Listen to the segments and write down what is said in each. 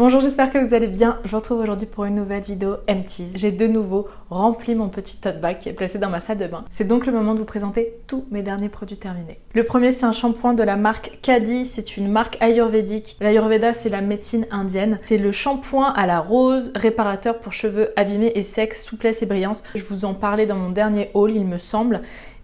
Bonjour, j'espère que vous allez bien. Je vous retrouve aujourd'hui pour une nouvelle vidéo empties. J'ai de nouveau rempli mon petit tote bag qui est placé dans ma salle de bain. C'est donc le moment de vous présenter tous mes derniers produits terminés. Le premier, c'est un shampoing de la marque Kadi. C'est une marque ayurvédique. L'ayurveda, c'est la médecine indienne. C'est le shampoing à la rose, réparateur pour cheveux abîmés et secs, souplesse et brillance. Je vous en parlais dans mon dernier haul, il me semble.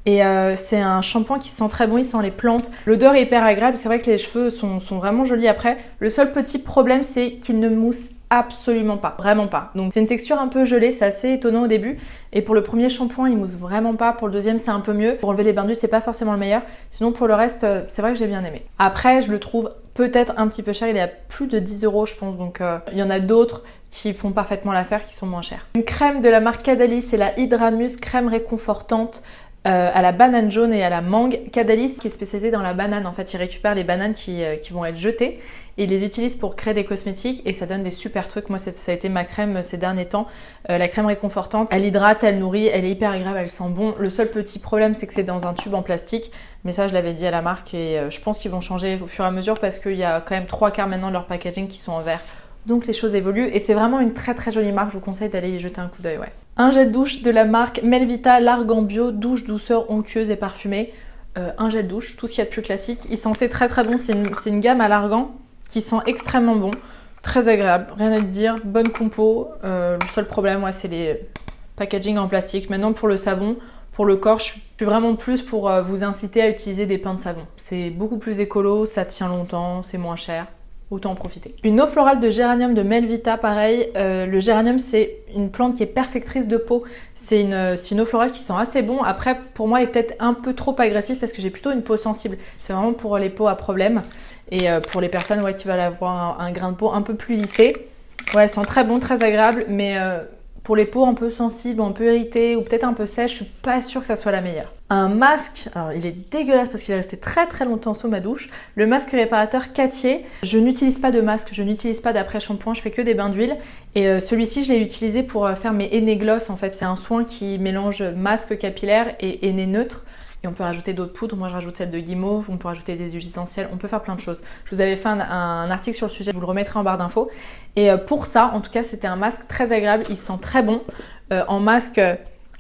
Et c'est un shampoing qui sent très bon, il sent les plantes. L'odeur est hyper agréable, c'est vrai que les cheveux sont vraiment jolis après. Le seul petit problème, c'est qu'il ne mousse absolument pas, vraiment pas. Donc c'est une texture un peu gelée, c'est assez étonnant au début. Et pour le premier shampoing, il mousse vraiment pas. Pour le deuxième, c'est un peu mieux. Pour enlever les bains d'huile, c'est pas forcément le meilleur. Sinon pour le reste, c'est vrai que j'ai bien aimé. Après, je le trouve peut-être un petit peu cher, il est à plus de 10 € je pense. Donc il y en a d'autres qui font parfaitement l'affaire, qui sont moins chers. Une crème de la marque Caudalie, c'est la Hydramus crème réconfortante. À la banane jaune et à la mangue. Caudalie qui est spécialisé dans la banane, en fait, ils récupèrent les bananes qui vont être jetées et ils les utilisent pour créer des cosmétiques et ça donne des super trucs. Moi, ça a été ma crème ces derniers temps. La crème réconfortante, elle hydrate, elle nourrit, elle est hyper agréable, elle sent bon. Le seul petit problème, c'est que c'est dans un tube en plastique, mais ça, je l'avais dit à la marque et je pense qu'ils vont changer au fur et à mesure parce qu'il y a quand même 3/4 maintenant de leur packaging qui sont en verre. Donc les choses évoluent et c'est vraiment une très très jolie marque, je vous conseille d'aller y jeter un coup d'œil. Ouais. Un gel douche de la marque Melvita, l'argan bio, douche douceur onctueuse et parfumée. Un gel douche, tout ce qu'il y a de plus classique. Il sentait très très bon, c'est une gamme à l'argan qui sent extrêmement bon, très agréable, rien à dire, bonne compo. Le seul problème, ouais, c'est les packaging en plastique. Maintenant pour le savon, pour le corps, je suis vraiment plus pour vous inciter à utiliser des pains de savon. C'est beaucoup plus écolo, ça tient longtemps, c'est moins cher. Autant en profiter. Une eau florale de géranium de Melvita, pareil. Le géranium, c'est une plante qui est perfectrice de peau. C'est une eau florale qui sent assez bon. Après, pour moi, elle est peut-être un peu trop agressive parce que j'ai plutôt une peau sensible. C'est vraiment pour les peaux à problème. Et pour les personnes qui veulent avoir un grain de peau un peu plus lissé. Ouais, elle sent très bon, très agréable. Mais pour les peaux un peu sensibles, un peu irritées ou peut-être un peu sèches, je suis pas sûre que ça soit la meilleure. Un masque, alors il est dégueulasse parce qu'il est resté très très longtemps sous ma douche. Le masque réparateur Cartier. Je n'utilise pas de masque, je n'utilise pas d'après-shampoing, je fais que des bains d'huile. Et celui-ci, je l'ai utilisé pour faire mes henné gloss. En fait, c'est un soin qui mélange masque capillaire et henné neutre. Et on peut rajouter d'autres poudres. Moi, je rajoute celle de guimauve. On peut rajouter des huiles essentielles. On peut faire plein de choses. Je vous avais fait un article sur le sujet. Je vous le remettrai en barre d'infos. Et pour ça, en tout cas, c'était un masque très agréable. Il sent très bon.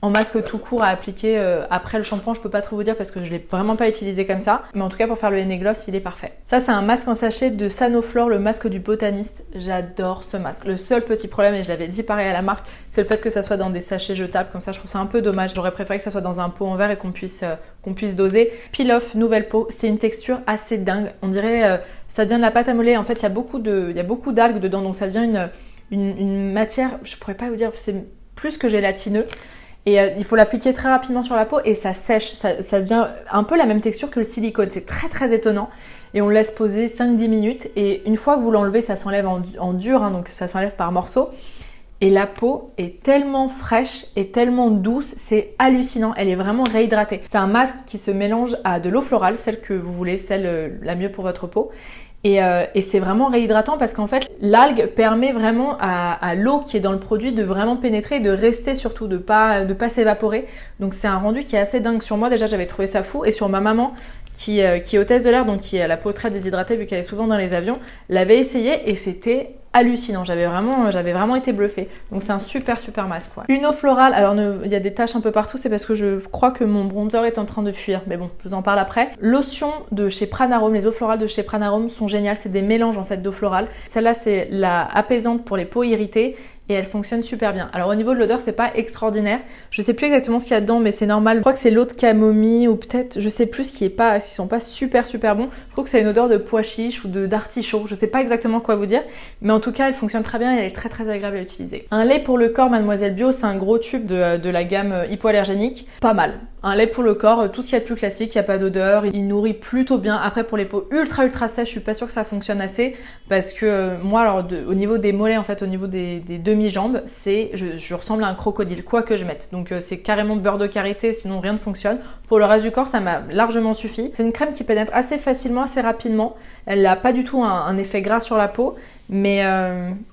En masque tout court à appliquer après le shampoing, je peux pas trop vous dire parce que je l'ai vraiment pas utilisé comme ça. Mais en tout cas, pour faire le henné gloss, il est parfait. Ça, c'est un masque en sachet de Sanoflore, le masque du botaniste. J'adore ce masque. Le seul petit problème, et je l'avais dit pareil à la marque, c'est le fait que ça soit dans des sachets jetables. Comme ça, je trouve ça un peu dommage. J'aurais préféré que ça soit dans un pot en verre et qu'on puisse doser. Peel Off, nouvelle peau. C'est une texture assez dingue. On dirait, ça devient de la pâte à modeler. En fait, il y a beaucoup d'algues dedans, donc ça devient une matière, je pourrais pas vous dire, c'est plus que gélatineux. Et il faut l'appliquer très rapidement sur la peau et ça sèche, ça devient un peu la même texture que le silicone. C'est très très étonnant et on le laisse poser 5-10 minutes et une fois que vous l'enlevez, ça s'enlève en dur, hein, donc ça s'enlève par morceaux. Et la peau est tellement fraîche et tellement douce, c'est hallucinant, elle est vraiment réhydratée. C'est un masque qui se mélange à de l'eau florale, celle que vous voulez, celle la mieux pour votre peau. Et c'est vraiment réhydratant parce qu'en fait, l'algue permet vraiment à l'eau qui est dans le produit de vraiment pénétrer et de rester surtout, de pas s'évaporer. Donc c'est un rendu qui est assez dingue sur moi. Déjà, j'avais trouvé ça fou. Et sur ma maman, qui est hôtesse de l'air, donc qui a la peau très déshydratée vu qu'elle est souvent dans les avions, l'avait essayé et c'était hallucinant. J'avais vraiment été bluffée. Donc c'est un super masque. Ouais. Une eau florale, alors il y a des taches un peu partout, c'est parce que je crois que mon bronzer est en train de fuir. Mais bon, je vous en parle après. Lotion de chez Pranarome, les eaux florales de chez Pranarome sont géniales. C'est des mélanges en fait d'eau florale. Celle-là, c'est la apaisante pour les peaux irritées. Et elle fonctionne super bien. Alors au niveau de l'odeur, c'est pas extraordinaire. Je sais plus exactement ce qu'il y a dedans, mais c'est normal. Je crois que c'est l'eau de camomille ou peut-être, je sais plus s'ils sont pas super bons. Je trouve que c'est une odeur de pois chiche ou d'artichaut. Je sais pas exactement quoi vous dire, mais en tout cas, elle fonctionne très bien et elle est très très agréable à utiliser. Un lait pour le corps Mademoiselle Bio, c'est un gros tube de la gamme hypoallergénique. Pas mal. Un lait pour le corps, tout ce qu'il y a de plus classique, il n'y a pas d'odeur, il nourrit plutôt bien. Après pour les peaux ultra sèches, je suis pas sûre que ça fonctionne assez parce que moi alors au niveau des mollets en fait, au niveau des demi-jambes, je ressemble à un crocodile quoi que je mette. Donc c'est carrément beurre de karité, sinon rien ne fonctionne. Pour le reste du corps, ça m'a largement suffi. C'est une crème qui pénètre assez facilement, assez rapidement. Elle n'a pas du tout un effet gras sur la peau Mais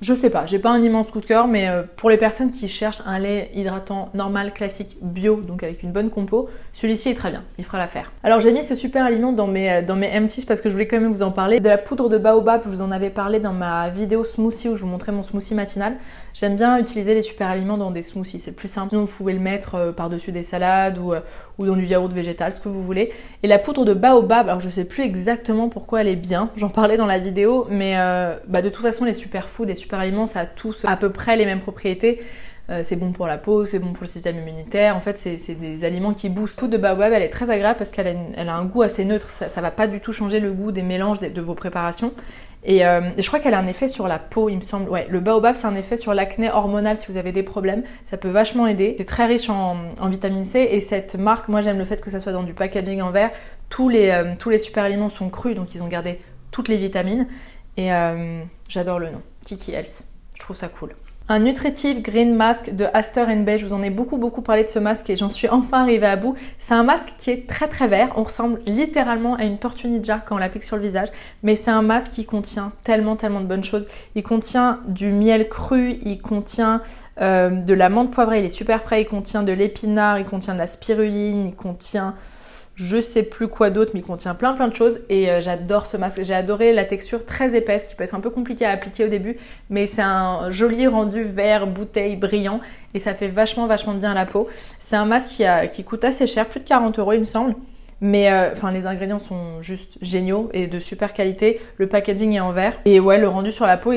je sais pas, j'ai pas un immense coup de cœur, mais pour les personnes qui cherchent un lait hydratant normal, classique, bio, donc avec une bonne compo, celui-ci est très bien, il fera l'affaire. Alors j'ai mis ce super aliment dans mes empties parce que je voulais quand même vous en parler. De la poudre de baobab, je vous en avais parlé dans ma vidéo smoothie où je vous montrais mon smoothie matinal. J'aime bien utiliser les super aliments dans des smoothies, c'est plus simple. Sinon vous pouvez le mettre par-dessus des salades ou dans du yaourt végétal, ce que vous voulez. Et la poudre de baobab, alors je sais plus exactement pourquoi elle est bien, j'en parlais dans la vidéo, mais de toute façon les superfoods, les super aliments, ça a tous à peu près les mêmes propriétés. C'est bon pour la peau, c'est bon pour le système immunitaire. En fait, c'est des aliments qui boostent. La poudre de baobab, elle est très agréable parce qu'elle a un goût assez neutre. Ça va pas du tout changer le goût des mélanges de vos préparations. Et je crois qu'elle a un effet sur la peau, il me semble. Ouais, le baobab, c'est un effet sur l'acné hormonal si vous avez des problèmes. Ça peut vachement aider. C'est très riche en vitamine C. Et cette marque, moi, j'aime le fait que ça soit dans du packaging en verre. Tous les super aliments sont crus, donc ils ont gardé toutes les vitamines. Et j'adore le nom, Kiki Health. Je trouve ça cool. Un Nutritive Green Mask de Aster & Bay. Je vous en ai beaucoup parlé de ce masque et j'en suis enfin arrivée à bout. C'est un masque qui est très très vert. On ressemble littéralement à une tortue ninja quand on l'applique sur le visage. Mais c'est un masque qui contient tellement de bonnes choses. Il contient du miel cru, il contient de la menthe poivrée, il est super frais. Il contient de l'épinard, il contient de la spiruline, il contient... je sais plus quoi d'autre, mais il contient plein de choses et j'adore ce masque. J'ai adoré la texture très épaisse qui peut être un peu compliquée à appliquer au début, mais c'est un joli rendu vert bouteille brillant et ça fait vachement bien à la peau. C'est un masque qui coûte assez cher, plus de 40 € il me semble, mais les ingrédients sont juste géniaux et de super qualité. Le packaging est en verre et ouais, le rendu sur la peau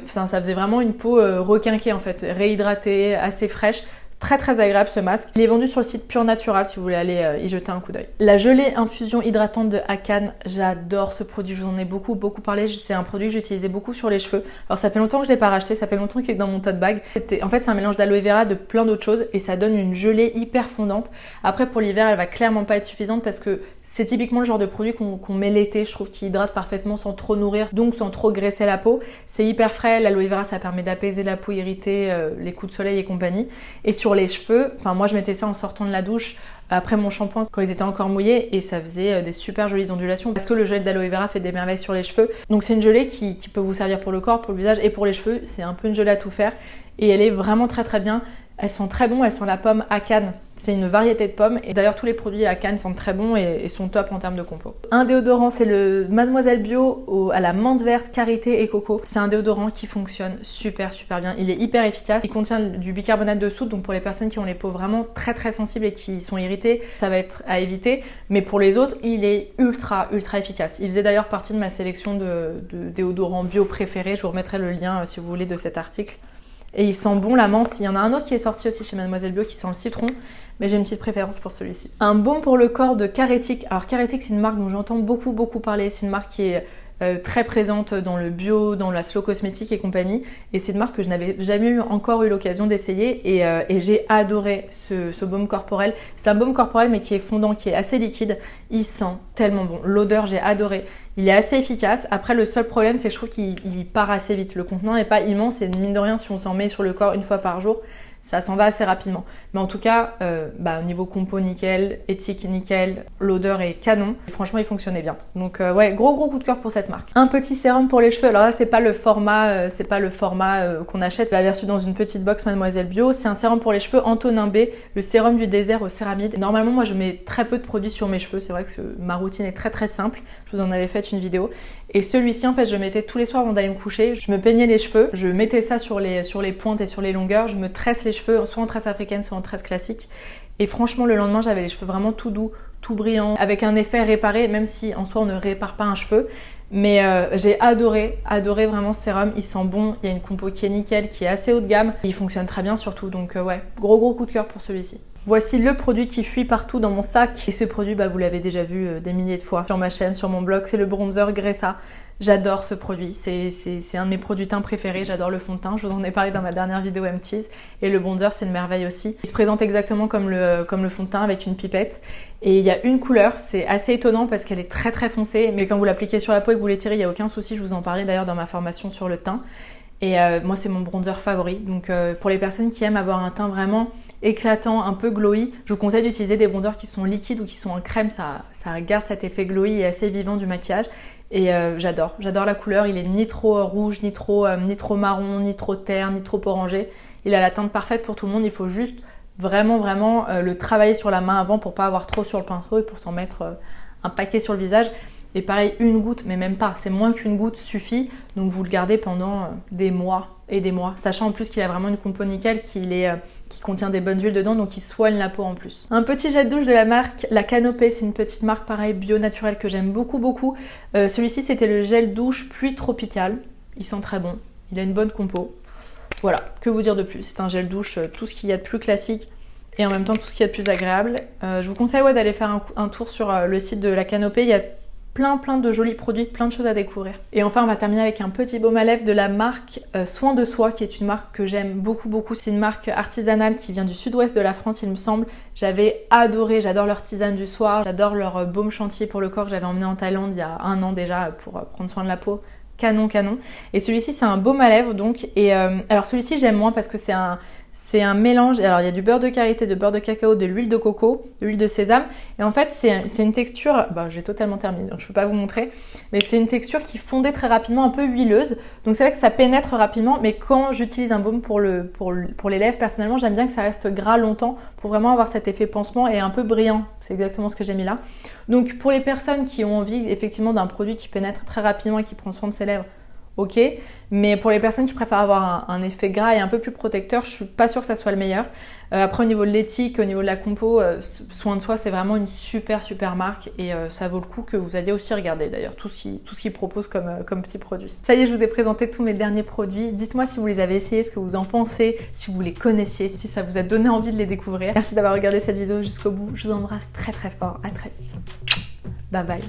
ça faisait vraiment une peau requinquée en fait, réhydratée, assez fraîche. Très agréable ce masque. Il est vendu sur le site Pure Natural si vous voulez aller y jeter un coup d'œil. La gelée infusion hydratante de Akan, j'adore ce produit, je vous en ai beaucoup parlé. C'est un produit que j'utilisais beaucoup sur les cheveux. Alors ça fait longtemps que je l'ai pas racheté, ça fait longtemps qu'il est dans mon tote bag. En fait c'est un mélange d'aloe vera, de plein d'autres choses et ça donne une gelée hyper fondante. Après pour l'hiver elle va clairement pas être suffisante parce que c'est typiquement le genre de produit qu'on met l'été, je trouve qu'il hydrate parfaitement sans trop nourrir, donc sans trop graisser la peau. C'est hyper frais, l'aloe vera ça permet d'apaiser la peau irritée, les coups de soleil et compagnie. Et sur les cheveux, moi je mettais ça en sortant de la douche, après mon shampoing quand ils étaient encore mouillés et ça faisait des super jolies ondulations parce que le gel d'aloe vera fait des merveilles sur les cheveux. Donc c'est une gelée qui peut vous servir pour le corps, pour le visage et pour les cheveux. C'est un peu une gelée à tout faire et elle est vraiment très bien. Elle sent très bon, elle sent la pomme Akan. C'est une variété de pommes et d'ailleurs tous les produits Akan sentent très bon et sont top en termes de compo. Un déodorant, c'est le Mademoiselle Bio à la menthe verte, karité et coco. C'est un déodorant qui fonctionne super bien. Il est hyper efficace. Il contient du bicarbonate de soude, donc pour les personnes qui ont les peaux vraiment très sensibles et qui sont irritées, ça va être à éviter. Mais pour les autres, il est ultra efficace. Il faisait d'ailleurs partie de ma sélection de déodorants bio préférés. Je vous remettrai le lien si vous voulez de cet article. Et il sent bon la menthe. Il y en a un autre qui est sorti aussi chez Mademoiselle Bio qui sent le citron, mais j'ai une petite préférence pour celui-ci. Un baume pour le corps de Caretic. Alors Caretic c'est une marque dont j'entends beaucoup parler. C'est une marque qui est très présente dans le bio, dans la slow cosmétique et compagnie. Et c'est une marque que je n'avais jamais encore eu l'occasion d'essayer et j'ai adoré ce baume corporel. C'est un baume corporel mais qui est fondant, qui est assez liquide. Il sent tellement bon. L'odeur, j'ai adoré. Il est assez efficace. Après, le seul problème, c'est que je trouve qu'il part assez vite. Le contenant n'est pas immense et mine de rien, si on s'en met sur le corps une fois par jour, ça s'en va assez rapidement. Mais en tout cas, au niveau compo nickel, éthique nickel, l'odeur est canon. Et franchement, il fonctionnait bien. Donc ouais, gros coup de cœur pour cette marque. Un petit sérum pour les cheveux. Alors là, c'est pas le format qu'on achète. Je l'avais reçu dans une petite box Mademoiselle Bio. C'est un sérum pour les cheveux Antonin B, le sérum du désert au céramide. Normalement, moi, je mets très peu de produits sur mes cheveux. C'est vrai que ma routine est très simple. Je vous en avais fait une vidéo. Et celui-ci, en fait, je mettais tous les soirs avant d'aller me coucher. Je me peignais les cheveux. Je mettais ça sur les pointes et sur les longueurs. Je me tresse les cheveux, soit en tresse africaine, soit en tresse classique. Et franchement, le lendemain, j'avais les cheveux vraiment tout doux, tout brillants, avec un effet réparé, même si en soi, on ne répare pas un cheveu. Mais j'ai adoré vraiment ce sérum. Il sent bon, il y a une compo qui est nickel, qui est assez haut de gamme. Il fonctionne très bien surtout, donc ouais, gros coup de cœur pour celui-ci. Voici le produit qui fuit partout dans mon sac. Et ce produit, vous l'avez déjà vu des milliers de fois sur ma chaîne, sur mon blog, c'est le bronzer Gressa. J'adore ce produit, c'est un de mes produits teints préférés, j'adore le fond de teint, je vous en ai parlé dans ma dernière vidéo Empties. Et le bronzer, c'est une merveille aussi. Il se présente exactement comme le fond de teint avec une pipette. Et il y a une couleur, c'est assez étonnant parce qu'elle est très foncée, mais quand vous l'appliquez sur la peau et que vous l'étirez, il n'y a aucun souci, je vous en parlais d'ailleurs dans ma formation sur le teint. Et moi, c'est mon bronzer favori, donc pour les personnes qui aiment avoir un teint vraiment éclatant, un peu glowy, je vous conseille d'utiliser des bronzers qui sont liquides ou qui sont en crème, ça garde cet effet glowy et assez vivant du maquillage. Et j'adore la couleur, il est ni trop rouge, ni trop marron, ni trop terre, ni trop orangé. Il a la teinte parfaite pour tout le monde, il faut juste vraiment le travailler sur la main avant pour pas avoir trop sur le pinceau et pour s'en mettre un paquet sur le visage. Et pareil, une goutte, mais même pas, c'est moins qu'une goutte suffit. Donc vous le gardez pendant des mois et des mois, sachant en plus qu'il a vraiment une compo nickel qui contient des bonnes huiles dedans, donc il soigne la peau en plus. Un petit jet de douche de la marque La Canopée, c'est une petite marque pareil bio naturelle que j'aime beaucoup. Celui-ci c'était le gel douche pluie tropicale, il sent très bon, il a une bonne compo. Voilà, que vous dire de plus, c'est un gel douche, tout ce qu'il y a de plus classique et en même temps tout ce qu'il y a de plus agréable. Je vous conseille d'aller faire un tour sur le site de La Canopée, il y a plein de jolis produits, plein de choses à découvrir. Et enfin, on va terminer avec un petit baume à lèvres de la marque Soin de Soi, qui est une marque que j'aime beaucoup. C'est une marque artisanale qui vient du sud-ouest de la France, il me semble. J'avais adoré, j'adore leur tisane du soir, j'adore leur baume chantier pour le corps que j'avais emmené en Thaïlande il y a 1 an déjà pour prendre soin de la peau. Canon. Et celui-ci, c'est un baume à lèvres donc. Et alors celui-ci, j'aime moins parce que c'est un mélange. Alors il y a du beurre de karité, de beurre de cacao, de l'huile de coco, de l'huile de sésame. Et en fait, c'est une texture, j'ai totalement terminé, donc je peux pas vous montrer. Mais c'est une texture qui fondait très rapidement, un peu huileuse. Donc c'est vrai que ça pénètre rapidement. Mais quand j'utilise un baume pour les lèvres, personnellement, j'aime bien que ça reste gras longtemps pour vraiment avoir cet effet pansement et un peu brillant. C'est exactement ce que j'ai mis là. Donc pour les personnes qui ont envie effectivement d'un produit qui pénètre très rapidement et qui prend soin de ses lèvres, ok, mais pour les personnes qui préfèrent avoir un effet gras et un peu plus protecteur, je suis pas sûre que ça soit le meilleur. Après au niveau de l'éthique, au niveau de la compo, Soin de Soi c'est vraiment une super marque et ça vaut le coup que vous alliez aussi regarder d'ailleurs tout ce qu'ils proposent comme petits produits. Ça y est, je vous ai présenté tous mes derniers produits. Dites-moi si vous les avez essayés, ce que vous en pensez, si vous les connaissiez, si ça vous a donné envie de les découvrir. Merci d'avoir regardé cette vidéo jusqu'au bout. Je vous embrasse très fort. À très vite. Bye bye.